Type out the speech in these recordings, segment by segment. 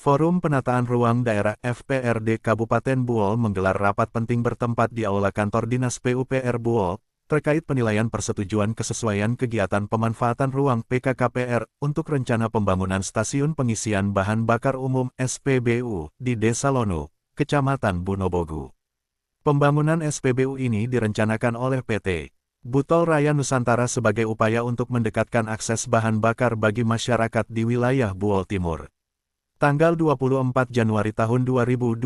Forum Penataan Ruang Daerah FPRD Kabupaten Buol menggelar rapat penting bertempat di Aula Kantor Dinas PUPR Buol, terkait penilaian persetujuan kesesuaian kegiatan pemanfaatan ruang PKKPR untuk rencana pembangunan stasiun pengisian bahan bakar umum SPBU di Desa Lonu, Kecamatan Bunobogu. Pembangunan SPBU ini direncanakan oleh PT Butol Raya Nusantara sebagai upaya untuk mendekatkan akses bahan bakar bagi masyarakat di wilayah Buol Timur. Tanggal 24 Januari tahun 2025,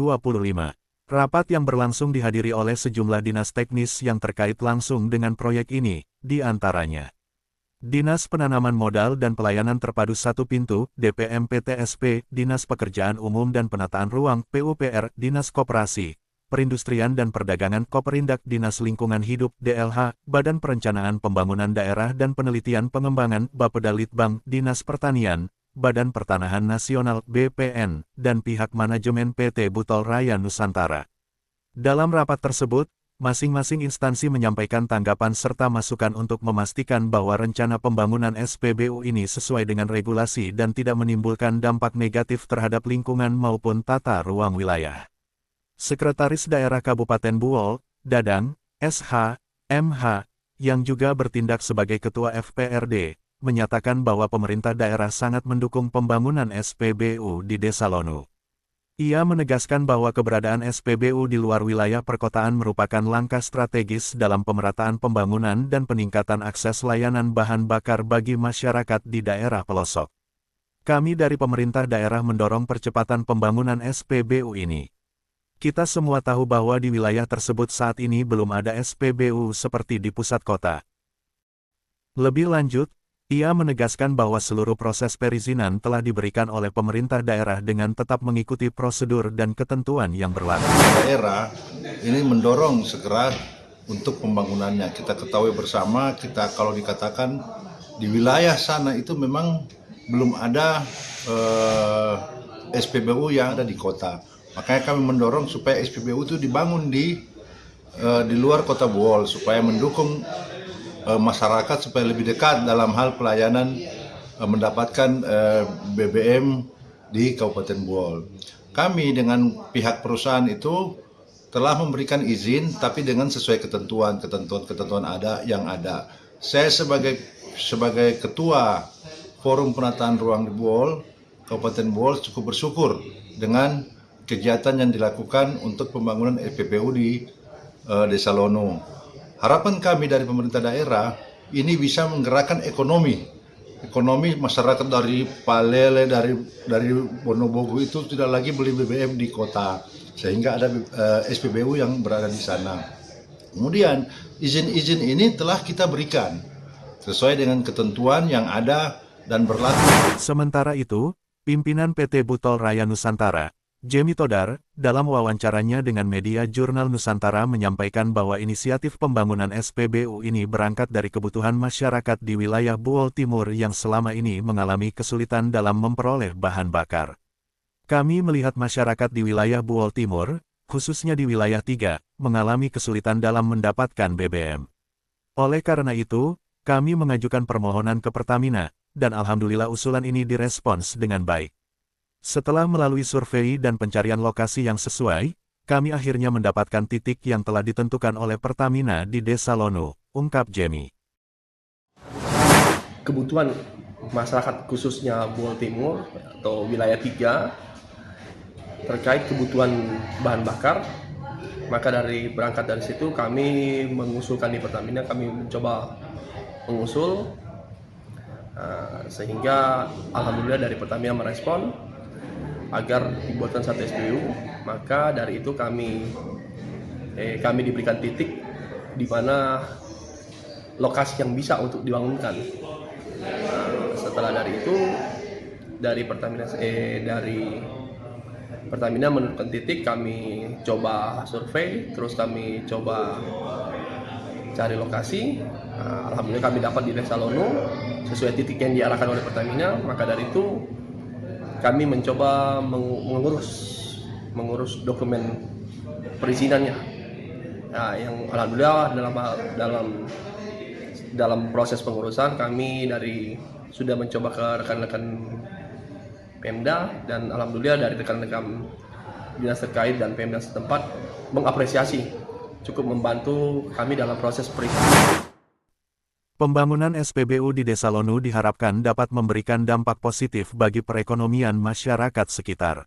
rapat yang berlangsung dihadiri oleh sejumlah dinas teknis yang terkait langsung dengan proyek ini, di antaranya Dinas Penanaman Modal dan Pelayanan Terpadu Satu Pintu, DPMPTSP, Dinas Pekerjaan Umum dan Penataan Ruang, PUPR, Dinas Koperasi, Perindustrian dan Perdagangan Koperindak, Dinas Lingkungan Hidup, DLH, Badan Perencanaan Pembangunan Daerah dan Penelitian Pengembangan, Bapeda Litbang, Dinas Pertanian, Badan Pertanahan Nasional (BPN), dan pihak manajemen PT Butol Raya Nusantara. Dalam rapat tersebut, masing-masing instansi menyampaikan tanggapan serta masukan untuk memastikan bahwa rencana pembangunan SPBU ini sesuai dengan regulasi dan tidak menimbulkan dampak negatif terhadap lingkungan maupun tata ruang wilayah. Sekretaris Daerah Kabupaten Buol, Dadang, SH, MH, yang juga bertindak sebagai Ketua FPRD, menyatakan bahwa pemerintah daerah sangat mendukung pembangunan SPBU di Desa Lonu. Ia menegaskan bahwa keberadaan SPBU di luar wilayah perkotaan merupakan langkah strategis dalam pemerataan pembangunan dan peningkatan akses layanan bahan bakar bagi masyarakat di daerah pelosok. Kami dari pemerintah daerah mendorong percepatan pembangunan SPBU ini. Kita semua tahu bahwa di wilayah tersebut saat ini belum ada SPBU seperti di pusat kota. Lebih lanjut, ia menegaskan bahwa seluruh proses perizinan telah diberikan oleh pemerintah daerah dengan tetap mengikuti prosedur dan ketentuan yang berlaku. Daerah ini mendorong segera untuk pembangunannya. Kita ketahui bersama, kalau dikatakan di wilayah sana itu memang belum ada SPBU yang ada di kota. Makanya kami mendorong supaya SPBU itu dibangun di luar kota Buol supaya mendukung masyarakat supaya lebih dekat dalam hal pelayanan mendapatkan BBM di Kabupaten Buol. Kami dengan pihak perusahaan itu telah memberikan izin tapi dengan sesuai ketentuan yang ada. Saya sebagai ketua Forum Penataan Ruang di Buol, Kabupaten Buol cukup bersyukur dengan kegiatan yang dilakukan untuk pembangunan SPBU di Desa Lonu. Harapan kami dari pemerintah daerah ini bisa menggerakkan ekonomi masyarakat dari Palele, dari Bunobogu itu tidak lagi beli BBM di kota, sehingga ada SPBU yang berada di sana. Kemudian izin-izin ini telah kita berikan sesuai dengan ketentuan yang ada dan berlaku. Sementara itu, pimpinan PT Butol Raya Nusantara, Jemi Todar, dalam wawancaranya dengan media Jurnal Nusantara menyampaikan bahwa inisiatif pembangunan SPBU ini berangkat dari kebutuhan masyarakat di wilayah Buol Timur yang selama ini mengalami kesulitan dalam memperoleh bahan bakar. Kami melihat masyarakat di wilayah Buol Timur, khususnya di wilayah 3, mengalami kesulitan dalam mendapatkan BBM. Oleh karena itu, kami mengajukan permohonan ke Pertamina, dan alhamdulillah usulan ini direspons dengan baik. Setelah melalui survei dan pencarian lokasi yang sesuai, kami akhirnya mendapatkan titik yang telah ditentukan oleh Pertamina di Desa Lonu, ungkap Jemi. Kebutuhan masyarakat khususnya Buol Timur atau wilayah 3 terkait kebutuhan bahan bakar, maka berangkat dari situ kami mengusulkan di Pertamina, kami mencoba mengusul sehingga alhamdulillah dari Pertamina merespon agar dibuatkan satu SPBU. Maka dari itu kami diberikan titik di mana lokasi yang bisa untuk dibangunkan. Setelah dari itu dari Pertamina menentukan titik, kami coba survei, terus kami coba cari lokasi. Alhamdulillah kami dapat di Desa Lonu sesuai titik yang diarahkan oleh Pertamina. Maka dari itu kami mencoba mengurus dokumen perizinannya. Nah, yang alhamdulillah dalam proses pengurusan kami sudah mencoba ke rekan-rekan Pemda, dan alhamdulillah dari rekan-rekan dinas terkait dan Pemda setempat mengapresiasi, cukup membantu kami dalam proses perizinan. Pembangunan SPBU di Desa Lonu diharapkan dapat memberikan dampak positif bagi perekonomian masyarakat sekitar.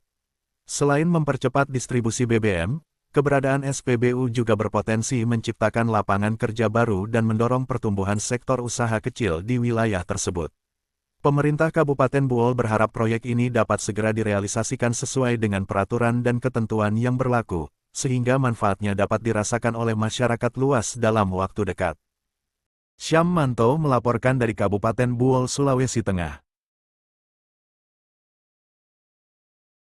Selain mempercepat distribusi BBM, keberadaan SPBU juga berpotensi menciptakan lapangan kerja baru dan mendorong pertumbuhan sektor usaha kecil di wilayah tersebut. Pemerintah Kabupaten Buol berharap proyek ini dapat segera direalisasikan sesuai dengan peraturan dan ketentuan yang berlaku, sehingga manfaatnya dapat dirasakan oleh masyarakat luas dalam waktu dekat. Syam Manto melaporkan dari Kabupaten Buol, Sulawesi Tengah.